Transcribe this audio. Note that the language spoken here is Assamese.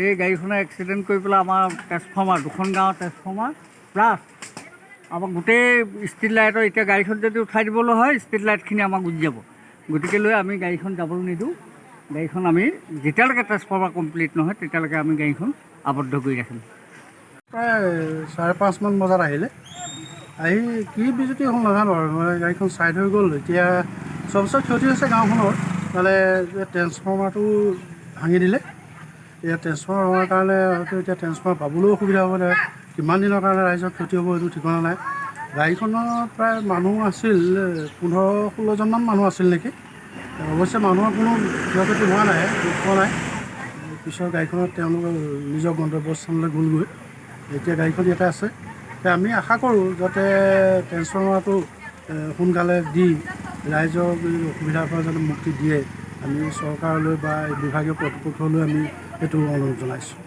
এই গাড়ীখনে এক্সিডেণ্ট কৰি পেলাই আমাৰ ট্ৰেন্সফৰ্মাৰ দুখন গাঁৱৰ ট্ৰেন্সফৰ্মাৰ প্লাছ আমাক গোটেই ষ্ট্ৰীট লাইটৰ এতিয়া গাড়ীখন যদি উঠাই দিবলৈ হয় ষ্ট্ৰীট লাইটখিনি আমাক গুচি যাব। গতিকে লৈ আমি গাড়ীখন যাবলৈ নিদিওঁ। গাড়ীখন আমি যেতিয়ালৈকে ট্ৰেন্সফৰ্মাৰ কমপ্লিট নহয় তেতিয়ালৈকে আমি গাড়ীখন আবদ্ধ কৰি ৰাখিম। প্ৰায় 5:30মান বজাত আহিলে, আহি কি বিজুতি হ'ল নাজানো আৰু মানে গাড়ীখন ছাইড হৈ গ'ল। এতিয়া চবচে ক্ষতি হৈছে গাঁওখনৰ, মানে ট্ৰেন্সফৰ্মাৰটো ভাঙি দিলে। এতিয়া ট্ৰেন্সফৰ্মাৰ হোৱাৰ কাৰণে হয়তো এতিয়া ট্ৰেন্সফৰ্মাৰ পাবলৈও অসুবিধা হ'ব। কিমান দিনৰ কাৰণে ৰাইজৰ ক্ষতি হ'ব এইটো ঠিকনা নাই। গাড়ীখনত প্ৰায় মানুহ আছিল 15-16জনমান মানুহ আছিল নেকি। অৱশ্যে মানুহৰ কোনো ক্ষয়ক্ষতি হোৱা নাই, দুখ পোৱা নাই। পিছৰ গাড়ীখনত তেওঁলোকে নিজৰ গন্তব্যস্থানলৈ গ'লগৈ। এতিয়া গাড়ীখন ইয়াতে আছে। এতিয়া আমি আশা কৰোঁ যাতে ট্ৰেন্সফৰ্মাৰটো সোনকালে দি ৰাইজক অসুবিধাৰ পৰা যাতে মুক্তি দিয়ে। আমি চৰকাৰলৈ বা বিভাগীয় কৰ্তৃপক্ষলৈ আমি এইটো অনুৰোধ জনাইছোঁ।